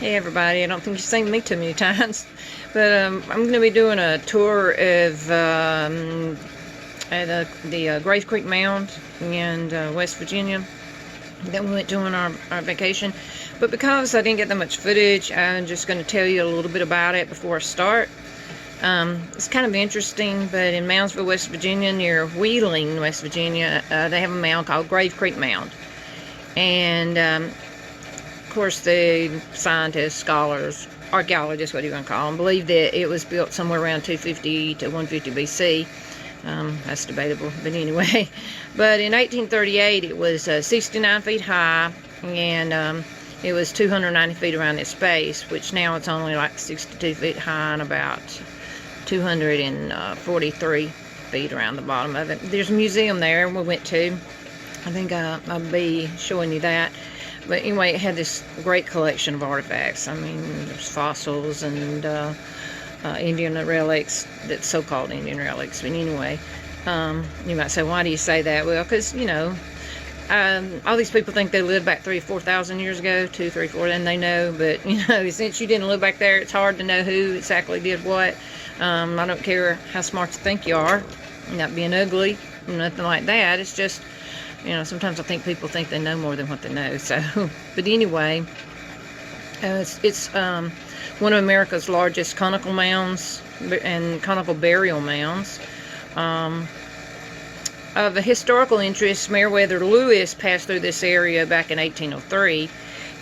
Hey everybody, I don't think you've seen me too many times, but I'm going to be doing a tour of at the Grave Creek Mound in West Virginia that we went to on our vacation. But because I didn't get that much footage, I'm just going to tell you a little bit about it before I start. It's kind of interesting, but in Moundsville, West Virginia, near Wheeling, West Virginia, they have a mound called Grave Creek Mound. And of course, the scientists, scholars, archaeologists, what you want to call them, believe that it was built somewhere around 250 to 150 BC. That's debatable, but anyway. But in 1838, it was 69 feet high, and it was 290 feet around its base, which now it's only like 62 feet high and about 243 feet around the bottom of it. There's a museum there we went to. I think I'll be showing you that. But anyway, it had this great collection of artifacts. I mean, there's fossils and Indian relics, that's so-called Indian relics. But anyway, you might say, why do you say that? Well, because, you know, all these people think they lived back 3,000 or 4,000 years ago, 2, 3, 4, and they know. But, you know, since you didn't live back there, it's hard to know who exactly did what. I don't care how smart you think you are. You're not being ugly, nothing like that. It's just, you know, sometimes I think people think they know more than what they know. So, but anyway, it's one of America's largest conical mounds and conical burial mounds. Of a historical interest, Meriwether Lewis passed through this area back in 1803,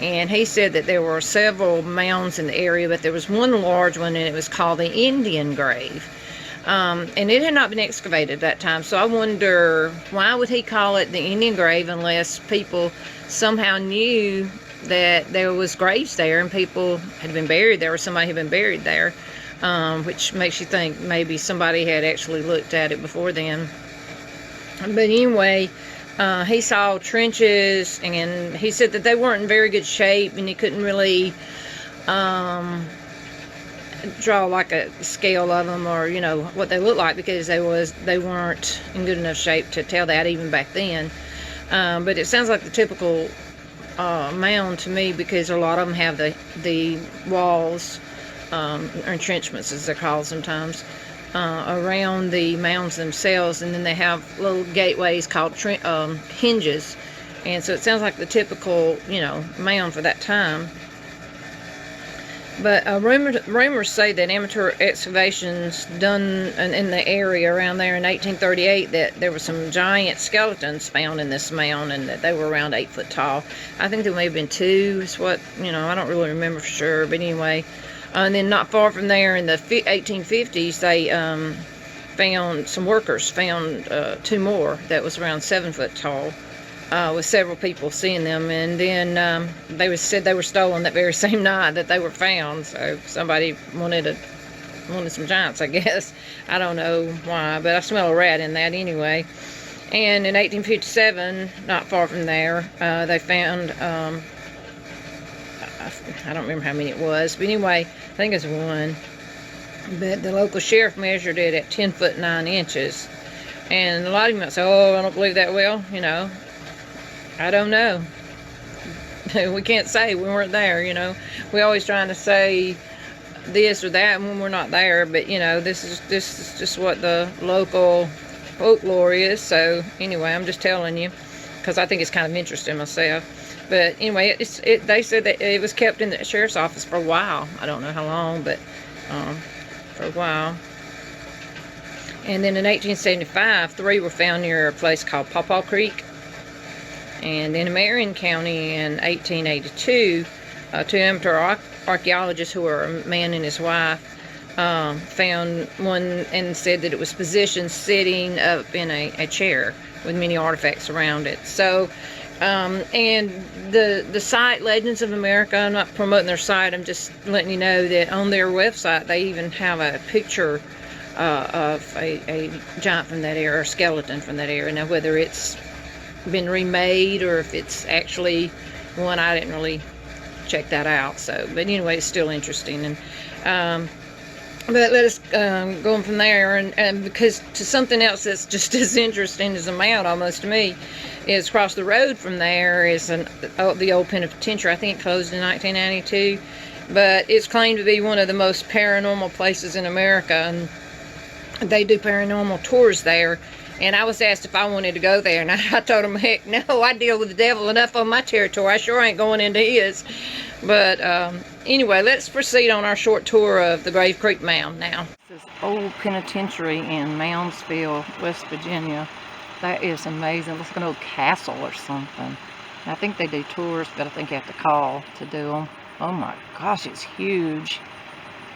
and he said that there were several mounds in the area, but there was one large one, and it was called the Indian Grave. And it had not been excavated at that time, so I wonder, why would he call it the Indian Grave unless people somehow knew that there was graves there and people had been buried there, or somebody had been buried there, which makes you think maybe somebody had actually looked at it before then. But anyway, he saw trenches, and he said that they weren't in very good shape, and he couldn't really draw like a scale of them, or you know what they look like, because they weren't in good enough shape to tell that even back then. But it sounds like the typical mound to me, because a lot of them have the walls, or entrenchments as they're called sometimes, around the mounds themselves, and then they have little gateways called hinges, and so it sounds like the typical, you know, mound for that time. But rumors say that amateur excavations done in the area around there in 1838, that there were some giant skeletons found in this mound, and that they were around 8 foot tall. I think there may have been 2, is what, you know, I don't really remember for sure, but anyway. And then not far from there in the 1850s, they found, some workers found 2 more that was around 7 foot tall, with several people seeing them, and then said they were stolen that very same night that they were found. So somebody wanted some giants, I guess. I don't know why, but I smell a rat in that anyway. And in 1857, not far from there, they found, I don't remember how many it was, but anyway, I think it's 1. But the local sheriff measured it at 10 foot 9 inches. And a lot of you might say, oh, I don't believe that. Well, you know, I don't know. We can't say, we weren't there, you know. We're always trying to say this or that when we're not there, but you know, this is just what the local folklore is. So anyway, I'm just telling you because I think it's kind of interesting myself. But anyway, they said that it was kept in the sheriff's office for a while. I don't know how long, but for a while. And then in 1875, 3 were found near a place called Pawpaw Creek. And in Marion County in 1882, 2 amateur archaeologists, who were a man and his wife, found one and said that it was positioned sitting up in a chair with many artifacts around it. So, and the site Legends of America, I'm not promoting their site, I'm just letting you know that on their website they even have a picture of a giant from that era, or skeleton from that era. Now whether it's been remade or if it's actually one, I didn't really check that out. So, but anyway, it's still interesting. And but let us go on from there, and because to something else that's just as interesting as a mound almost to me, is across the road from there is the old penitentiary. I think it closed in 1992, but it's claimed to be one of the most paranormal places in America, and they do paranormal tours there. And I was asked if I wanted to go there, and I told them, heck no, I deal with the devil enough on my territory. I sure ain't going into his. But anyway, let's proceed on our short tour of the Grave Creek Mound now. This is old Penitentiary in Moundsville, West Virginia. That is amazing. Looks like an old castle or something. I think they do tours, but I think you have to call to do them. Oh my gosh, it's huge.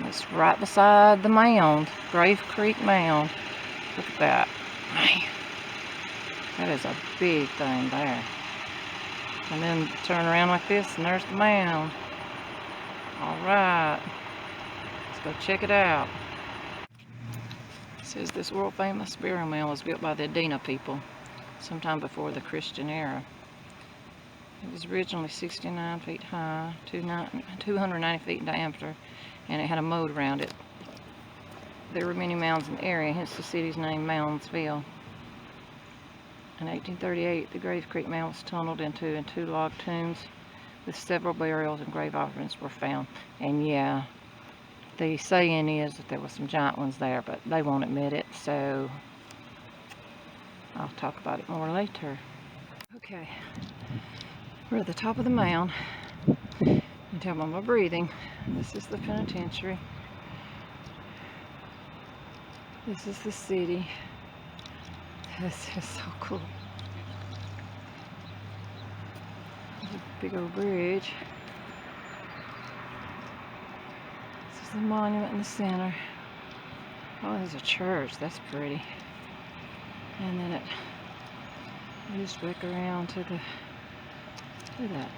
It's right beside the mound, Grave Creek Mound. Look at that. Man, that is a big thing there. And then turn around like this, and there's the mound. Alright, let's go check it out. It says this world famous burial mound was built by the Adena people sometime before the Christian era. It was originally 69 feet high, 290 feet in diameter, and it had a moat around it. There were many mounds in the area, hence the city's name, Moundsville. In 1838, the Grave Creek Mound was tunneled into, and 2 log tombs with several burials and grave offerings were found. And yeah, the saying is that there were some giant ones there, but they won't admit it, so I'll talk about it more later. Okay, we're at the top of the mound. You can tell by my breathing. This is the penitentiary. This is the city. This is so cool. There's a big old bridge. This is the monument in the center. Oh, there's a church. That's pretty. And then it moves back around to the, look at that.